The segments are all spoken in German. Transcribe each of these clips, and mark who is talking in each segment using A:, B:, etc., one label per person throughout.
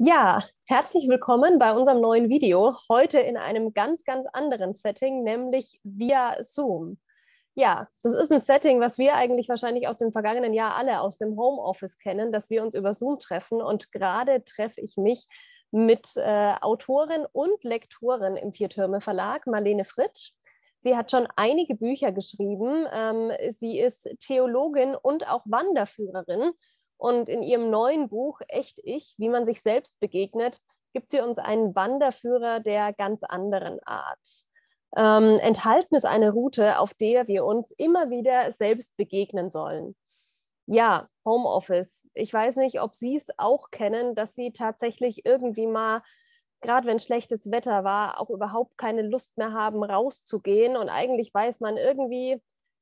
A: Ja, herzlich willkommen bei unserem neuen Video. Heute in einem ganz, ganz anderen Setting, nämlich via Zoom. Ja, das ist ein Setting, was wir eigentlich wahrscheinlich aus dem vergangenen Jahr alle aus dem Homeoffice kennen, dass wir uns über Zoom treffen. Und gerade treffe ich mich mit Autorin und Lektorin im Viertürme Verlag, Marlene Fritsch. Sie hat schon einige Bücher geschrieben. Sie ist Theologin und auch Wanderführerin. Und in ihrem neuen Buch Echt Ich, wie man sich selbst begegnet, gibt sie uns einen Wanderführer der ganz anderen Art. Enthalten ist eine Route, auf der wir uns immer wieder selbst begegnen sollen. Ja, Homeoffice. Ich weiß nicht, ob Sie es auch kennen, dass Sie tatsächlich irgendwie mal, gerade wenn schlechtes Wetter war, auch überhaupt keine Lust mehr haben, rauszugehen. Und eigentlich weiß man, irgendwie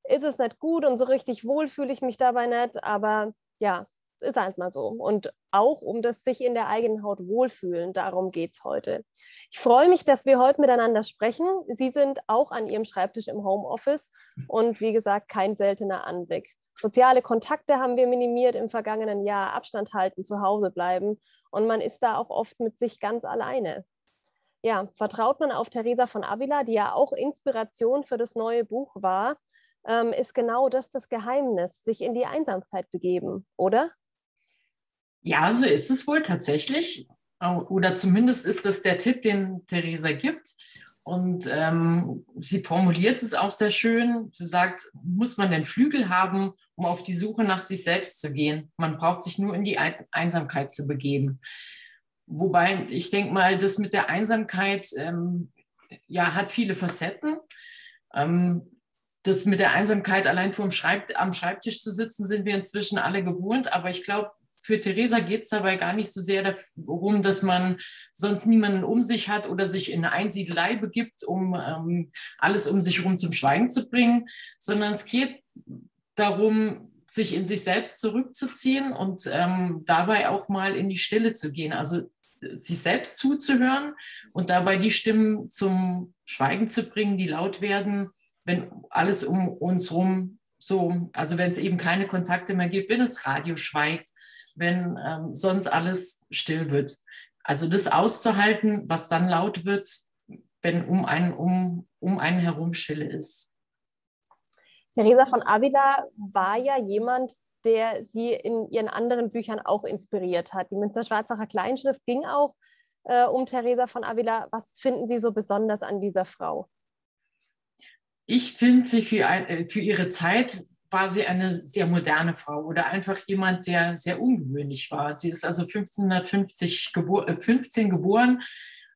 A: ist es nicht gut und so richtig wohl fühle ich mich dabei nicht. Aber ja, es ist halt mal so. Und auch um das sich in der eigenen Haut wohlfühlen, darum geht es heute. Ich freue mich, dass wir heute miteinander sprechen. Sie sind auch an Ihrem Schreibtisch im Homeoffice und wie gesagt, kein seltener Anblick. Soziale Kontakte haben wir minimiert im vergangenen Jahr, Abstand halten, zu Hause bleiben und man ist da auch oft mit sich ganz alleine. Ja, vertraut man auf Teresa von Avila, die ja auch Inspiration für das neue Buch war, ist genau das Geheimnis, sich in die Einsamkeit begeben, oder?
B: Ja, so ist es wohl tatsächlich. Oder zumindest ist das der Tipp, den Theresa gibt. Und sie formuliert es auch sehr schön. Sie sagt, muss man denn Flügel haben, um auf die Suche nach sich selbst zu gehen? Man braucht sich nur in die Einsamkeit zu begeben. Wobei ich denke mal, das mit der Einsamkeit ja, hat viele Facetten. Das mit der Einsamkeit allein am Schreibtisch zu sitzen, sind wir inzwischen alle gewohnt. Aber ich glaube, für Theresa geht es dabei gar nicht so sehr darum, dass man sonst niemanden um sich hat oder sich in eine Einsiedelei begibt, um alles um sich herum zum Schweigen zu bringen, sondern es geht darum, sich in sich selbst zurückzuziehen und dabei auch mal in die Stille zu gehen. Also sich selbst zuzuhören und dabei die Stimmen zum Schweigen zu bringen, die laut werden, wenn alles um uns herum so, also wenn es eben keine Kontakte mehr gibt, wenn das Radio schweigt, wenn sonst alles still wird. Also das auszuhalten, was dann laut wird, wenn um einen herum Stille ist.
A: Teresa von Avila war ja jemand, der sie in ihren anderen Büchern auch inspiriert hat. Die Münster-Schwarzacher Kleinschrift ging auch um Teresa von Avila. Was finden Sie so besonders an dieser Frau?
B: Ich finde sie für ihre Zeit war sie eine sehr moderne Frau oder einfach jemand, der sehr ungewöhnlich war. Sie ist also 15 geboren,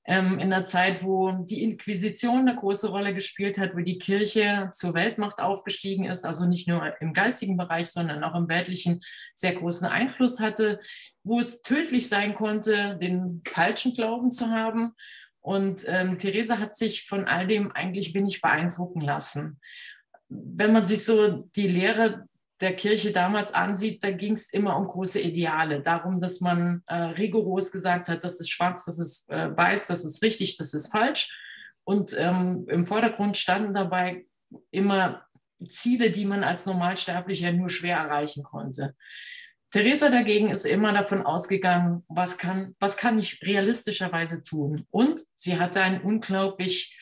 B: in einer Zeit, wo die Inquisition eine große Rolle gespielt hat, wo die Kirche zur Weltmacht aufgestiegen ist, also nicht nur im geistigen Bereich, sondern auch im weltlichen sehr großen Einfluss hatte, wo es tödlich sein konnte, den falschen Glauben zu haben. Und Theresa hat sich von all dem eigentlich wenig beeindrucken lassen. Wenn man sich so die Lehre der Kirche damals ansieht, da ging es immer um große Ideale, darum, dass man rigoros gesagt hat, das ist schwarz, das ist weiß, das ist richtig, das ist falsch. Und im Vordergrund standen dabei immer Ziele, die man als Normalsterblicher nur schwer erreichen konnte. Theresa dagegen ist immer davon ausgegangen, was kann ich realistischerweise tun? Und sie hatte ein unglaublich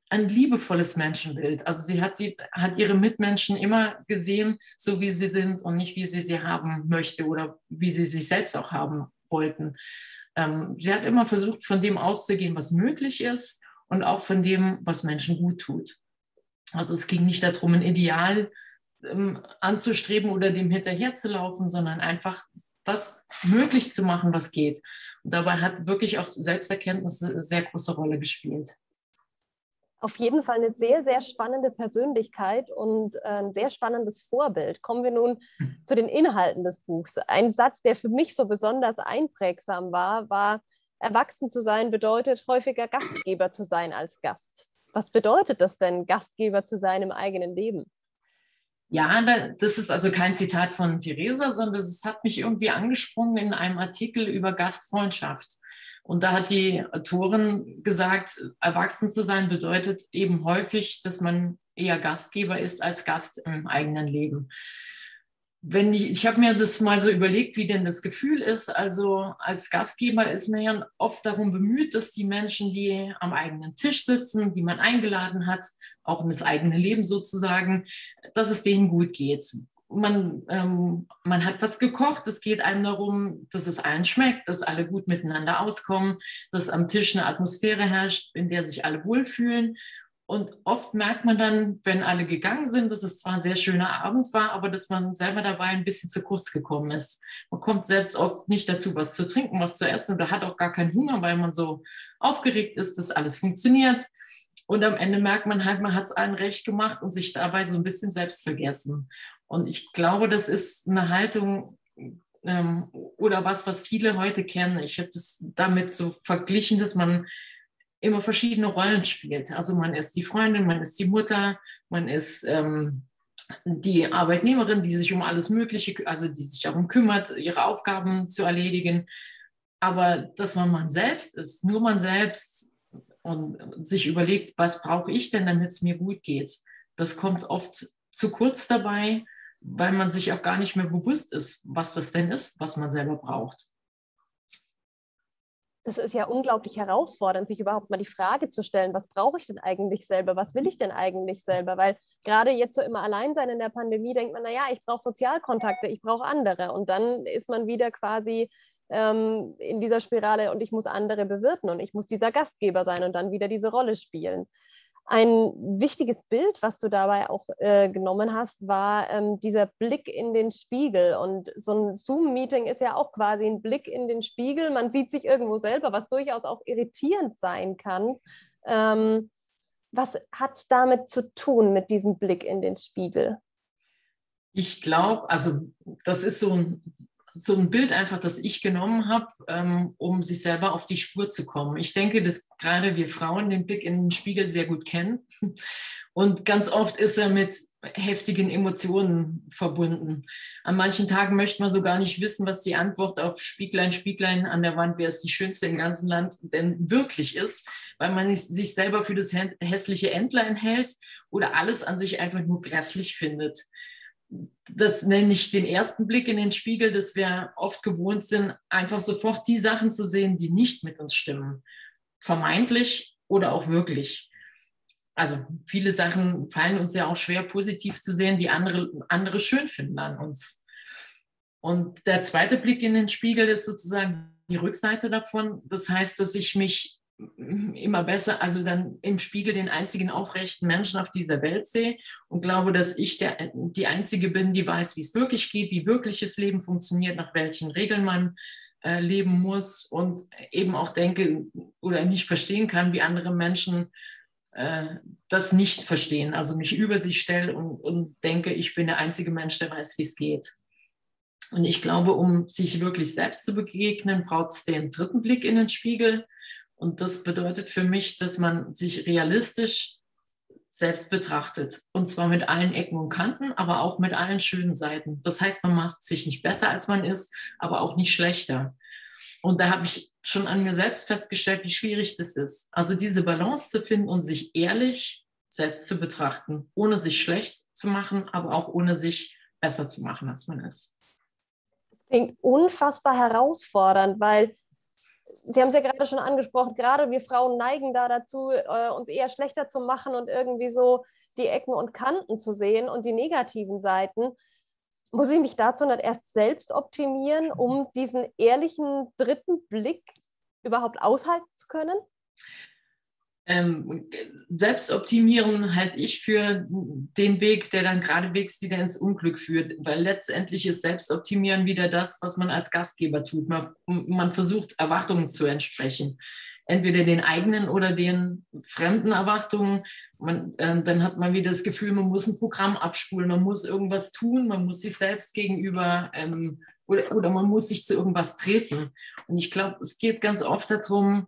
B: ein liebevolles Menschenbild. Also sie hat ihre Mitmenschen immer gesehen, so wie sie sind und nicht, wie sie haben möchte oder wie sie sich selbst auch haben wollten. Sie hat immer versucht, von dem auszugehen, was möglich ist und auch von dem, was Menschen gut tut. Also es ging nicht darum, ein Ideal anzustreben oder dem hinterherzulaufen, sondern einfach das möglich zu machen, was geht. Und dabei hat wirklich auch Selbsterkenntnis eine sehr große Rolle gespielt.
A: Auf jeden Fall eine sehr, sehr spannende Persönlichkeit und ein sehr spannendes Vorbild. Kommen wir nun zu den Inhalten des Buchs. Ein Satz, der für mich so besonders einprägsam war, erwachsen zu sein bedeutet, häufiger Gastgeber zu sein als Gast. Was bedeutet das denn, Gastgeber zu sein im eigenen Leben?
B: Ja, das ist also kein Zitat von Theresa, sondern es hat mich irgendwie angesprungen in einem Artikel über Gastfreundschaft. Und da hat die Autorin gesagt, erwachsen zu sein bedeutet eben häufig, dass man eher Gastgeber ist als Gast im eigenen Leben. Ich habe mir das mal so überlegt, wie denn das Gefühl ist. Also als Gastgeber ist man ja oft darum bemüht, dass die Menschen, die am eigenen Tisch sitzen, die man eingeladen hat, auch in das eigene Leben sozusagen, dass es denen gut geht. Man hat was gekocht, es geht einem darum, dass es allen schmeckt, dass alle gut miteinander auskommen, dass am Tisch eine Atmosphäre herrscht, in der sich alle wohlfühlen. Und oft merkt man dann, wenn alle gegangen sind, dass es zwar ein sehr schöner Abend war, aber dass man selber dabei ein bisschen zu kurz gekommen ist. Man kommt selbst oft nicht dazu, was zu trinken, was zu essen oder hat auch gar keinen Hunger, weil man so aufgeregt ist, dass alles funktioniert. Und am Ende merkt man halt, man hat es allen recht gemacht und sich dabei so ein bisschen selbst vergessen. Und ich glaube, das ist eine Haltung oder was viele heute kennen. Ich habe das damit so verglichen, dass man immer verschiedene Rollen spielt. Also man ist die Freundin, man ist die Mutter, man ist die Arbeitnehmerin, die sich um alles Mögliche, also die sich darum kümmert, ihre Aufgaben zu erledigen. Aber dass man selbst ist, nur man selbst und sich überlegt, was brauche ich denn, damit es mir gut geht, das kommt oft zu kurz dabei, weil man sich auch gar nicht mehr bewusst ist, was das denn ist, was man selber braucht.
A: Das ist ja unglaublich herausfordernd, sich überhaupt mal die Frage zu stellen, was brauche ich denn eigentlich selber? Was will ich denn eigentlich selber? Weil gerade jetzt so immer allein sein in der Pandemie, denkt man, naja, ich brauche Sozialkontakte, ich brauche andere. Und dann ist man wieder quasi in dieser Spirale und ich muss andere bewirten und ich muss dieser Gastgeber sein und dann wieder diese Rolle spielen. Ein wichtiges Bild, was du dabei auch genommen hast, war dieser Blick in den Spiegel. Und so ein Zoom-Meeting ist ja auch quasi ein Blick in den Spiegel. Man sieht sich irgendwo selber, was durchaus auch irritierend sein kann. Was hat es damit zu tun, mit diesem Blick in den Spiegel?
B: Ich glaube, also das ist so ein Bild einfach, das ich genommen habe, um sich selber auf die Spur zu kommen. Ich denke, dass gerade wir Frauen den Blick in den Spiegel sehr gut kennen. Und ganz oft ist er mit heftigen Emotionen verbunden. An manchen Tagen möchte man so gar nicht wissen, was die Antwort auf Spieglein, Spieglein an der Wand, wer ist die Schönste im ganzen Land denn wirklich ist, weil man sich selber für das hässliche Entlein hält oder alles an sich einfach nur grässlich findet. Das nenne ich den ersten Blick in den Spiegel, dass wir oft gewohnt sind, einfach sofort die Sachen zu sehen, die nicht mit uns stimmen. Vermeintlich oder auch wirklich. Also viele Sachen fallen uns ja auch schwer positiv zu sehen, die andere schön finden an uns. Und der zweite Blick in den Spiegel ist sozusagen die Rückseite davon. Das heißt, dass ich mich immer besser, also dann im Spiegel den einzigen aufrechten Menschen auf dieser Welt sehe und glaube, dass ich die Einzige bin, die weiß, wie es wirklich geht, wie wirkliches Leben funktioniert, nach welchen Regeln man leben muss und eben auch denke oder nicht verstehen kann, wie andere Menschen das nicht verstehen. Also mich über sie stelle und denke, ich bin der einzige Mensch, der weiß, wie es geht. Und ich glaube, um sich wirklich selbst zu begegnen, braucht es den dritten Blick in den Spiegel. Und das bedeutet für mich, dass man sich realistisch selbst betrachtet. Und zwar mit allen Ecken und Kanten, aber auch mit allen schönen Seiten. Das heißt, man macht sich nicht besser, als man ist, aber auch nicht schlechter. Und da habe ich schon an mir selbst festgestellt, wie schwierig das ist. Also diese Balance zu finden und sich ehrlich selbst zu betrachten, ohne sich schlecht zu machen, aber auch ohne sich besser zu machen, als man ist.
A: Klingt unfassbar herausfordernd, weil Sie haben es ja gerade schon angesprochen, gerade wir Frauen neigen da dazu, uns eher schlechter zu machen und irgendwie so die Ecken und Kanten zu sehen und die negativen Seiten. Muss ich mich dazu nicht erst selbst optimieren, um diesen ehrlichen dritten Blick überhaupt aushalten zu können?
B: Selbstoptimieren halte ich für den Weg, der dann geradewegs wieder ins Unglück führt, weil letztendlich ist Selbstoptimieren wieder das, was man als Gastgeber tut. Man versucht, Erwartungen zu entsprechen, entweder den eigenen oder den fremden Erwartungen. Dann hat man wieder das Gefühl, man muss ein Programm abspulen, man muss irgendwas tun, man muss sich selbst gegenüber oder man muss sich zu irgendwas treten. Und ich glaube, es geht ganz oft darum,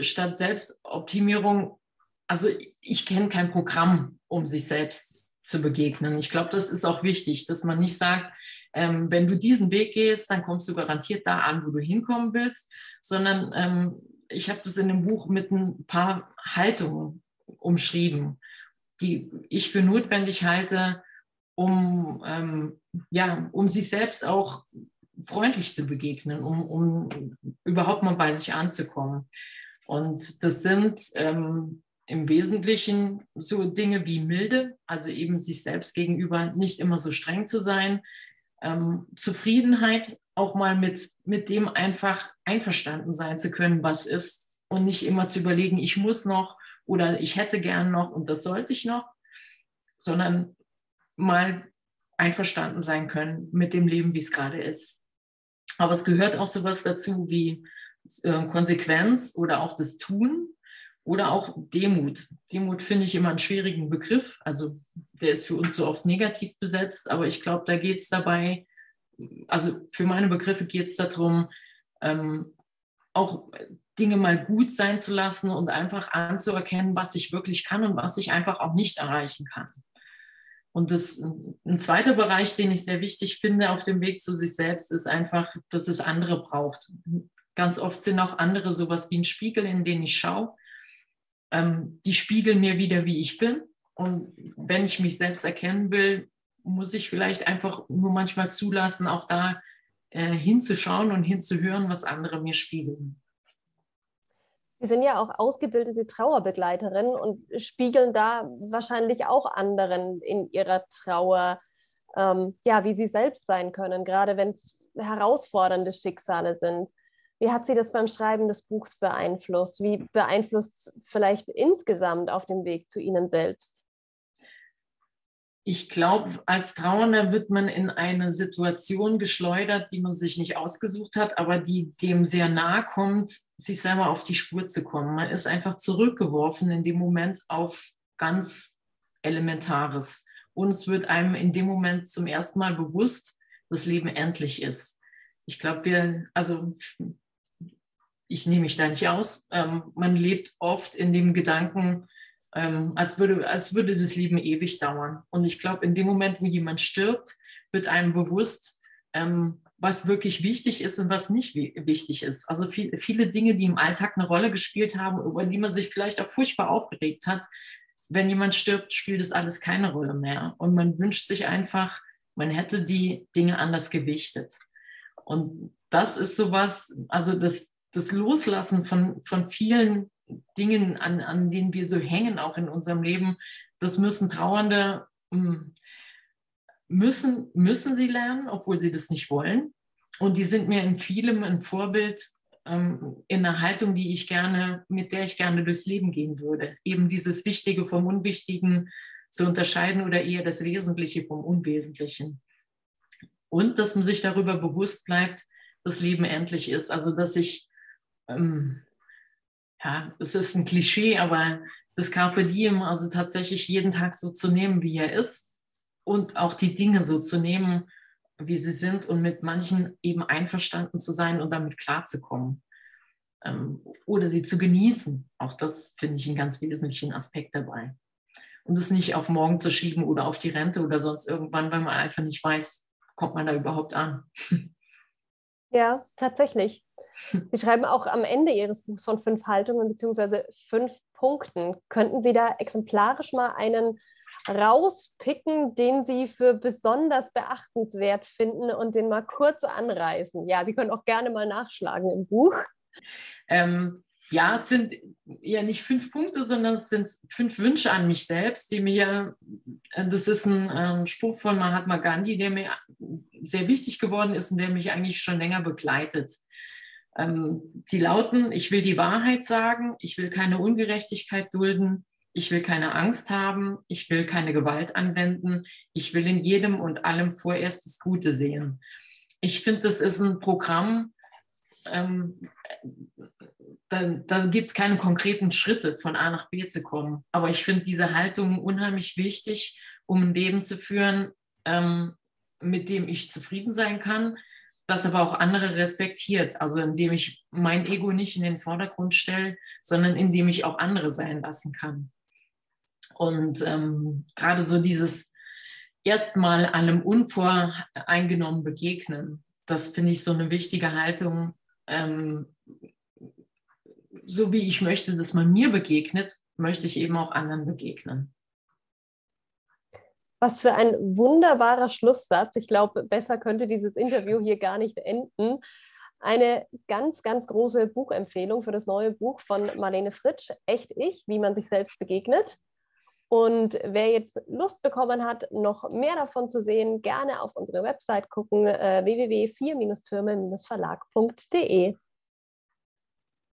B: statt Selbstoptimierung, also ich kenne kein Programm, um sich selbst zu begegnen. Ich glaube, das ist auch wichtig, dass man nicht sagt, wenn du diesen Weg gehst, dann kommst du garantiert da an, wo du hinkommen willst, sondern ich habe das in dem Buch mit ein paar Haltungen umschrieben, die ich für notwendig halte, um sich selbst auch freundlich zu begegnen, um überhaupt mal bei sich anzukommen. Und das sind im Wesentlichen so Dinge wie Milde, also eben sich selbst gegenüber nicht immer so streng zu sein, Zufriedenheit, auch mal mit dem einfach einverstanden sein zu können, was ist, und nicht immer zu überlegen, ich muss noch oder ich hätte gern noch und das sollte ich noch, sondern mal einverstanden sein können mit dem Leben, wie es gerade ist. Aber es gehört auch sowas dazu wie Konsequenz oder auch das Tun oder auch Demut. Demut finde ich immer einen schwierigen Begriff. Also der ist für uns so oft negativ besetzt, aber ich glaube, da geht es dabei, also für meine Begriffe geht es darum, auch Dinge mal gut sein zu lassen und einfach anzuerkennen, was ich wirklich kann und was ich einfach auch nicht erreichen kann. Und ein zweiter Bereich, den ich sehr wichtig finde auf dem Weg zu sich selbst, ist einfach, dass es andere braucht. Ganz oft sind auch andere sowas wie ein Spiegel, in den ich schaue. Die spiegeln mir wieder, wie ich bin. Und wenn ich mich selbst erkennen will, muss ich vielleicht einfach nur manchmal zulassen, auch da hinzuschauen und hinzuhören, was andere mir spiegeln.
A: Sie sind ja auch ausgebildete Trauerbegleiterin und spiegeln da wahrscheinlich auch anderen in ihrer Trauer, ja, wie sie selbst sein können, gerade wenn es herausfordernde Schicksale sind. Wie hat Sie das beim Schreiben des Buchs beeinflusst? Wie beeinflusst es vielleicht insgesamt auf dem Weg zu Ihnen selbst?
B: Ich glaube, als Trauernder wird man in eine Situation geschleudert, die man sich nicht ausgesucht hat, aber die dem sehr nahe kommt, sich selber auf die Spur zu kommen. Man ist einfach zurückgeworfen in dem Moment auf ganz Elementares. Und es wird einem in dem Moment zum ersten Mal bewusst, dass Leben endlich ist. Ich glaube, ich nehme mich da nicht aus. Man lebt oft in dem Gedanken, als würde das Leben ewig dauern. Und ich glaube, in dem Moment, wo jemand stirbt, wird einem bewusst, was wirklich wichtig ist und was nicht wichtig ist. Also viele Dinge, die im Alltag eine Rolle gespielt haben, über die man sich vielleicht auch furchtbar aufgeregt hat, wenn jemand stirbt, spielt das alles keine Rolle mehr. Und man wünscht sich einfach, man hätte die Dinge anders gewichtet. Und das ist sowas, also das Loslassen von vielen Dingen, an denen wir so hängen, auch in unserem Leben, das müssen Trauernde, müssen sie lernen, obwohl sie das nicht wollen. Und die sind mir in vielem ein Vorbild, in einer Haltung, mit der ich gerne durchs Leben gehen würde. Eben dieses Wichtige vom Unwichtigen zu unterscheiden oder eher das Wesentliche vom Unwesentlichen. Und dass man sich darüber bewusst bleibt, dass Leben endlich ist. Also dass ich, ja, es ist ein Klischee, aber das Carpe Diem, also tatsächlich jeden Tag so zu nehmen, wie er ist und auch die Dinge so zu nehmen, wie sie sind und mit manchen eben einverstanden zu sein und damit klarzukommen. Oder sie zu genießen. Auch das finde ich einen ganz wesentlichen Aspekt dabei. Und es nicht auf morgen zu schieben oder auf die Rente oder sonst irgendwann, weil man einfach nicht weiß, kommt man da überhaupt an.
A: Ja, tatsächlich. Sie schreiben auch am Ende Ihres Buchs von 5 Haltungen bzw. 5 Punkten. Könnten Sie da exemplarisch mal einen rauspicken, den Sie für besonders beachtenswert finden und den mal kurz anreißen? Ja, Sie können auch gerne mal nachschlagen im Buch.
B: Ja, es sind ja nicht 5 Punkte, sondern es sind 5 Wünsche an mich selbst, die mir, das ist ein Spruch von Mahatma Gandhi, der mir sehr wichtig geworden ist und der mich eigentlich schon länger begleitet. Die lauten: Ich will die Wahrheit sagen, ich will keine Ungerechtigkeit dulden, ich will keine Angst haben, ich will keine Gewalt anwenden, ich will in jedem und allem vorerst das Gute sehen. Ich finde, das ist ein Programm, da gibt es keine konkreten Schritte, von A nach B zu kommen. Aber ich finde diese Haltung unheimlich wichtig, um ein Leben zu führen, mit dem ich zufrieden sein kann, das aber auch andere respektiert. Also indem ich mein Ego nicht in den Vordergrund stelle, sondern indem ich auch andere sein lassen kann. Und gerade so dieses erstmal allem unvoreingenommen begegnen, das finde ich so eine wichtige Haltung. So wie ich möchte, dass man mir begegnet, möchte ich eben auch anderen begegnen.
A: Was für ein wunderbarer Schlusssatz. Ich glaube, besser könnte dieses Interview hier gar nicht enden. Eine ganz, ganz große Buchempfehlung für das neue Buch von Marlene Fritsch, Echt Ich, wie man sich selbst begegnet. Und wer jetzt Lust bekommen hat, noch mehr davon zu sehen, gerne auf unsere Website gucken, www.4-türme-verlag.de.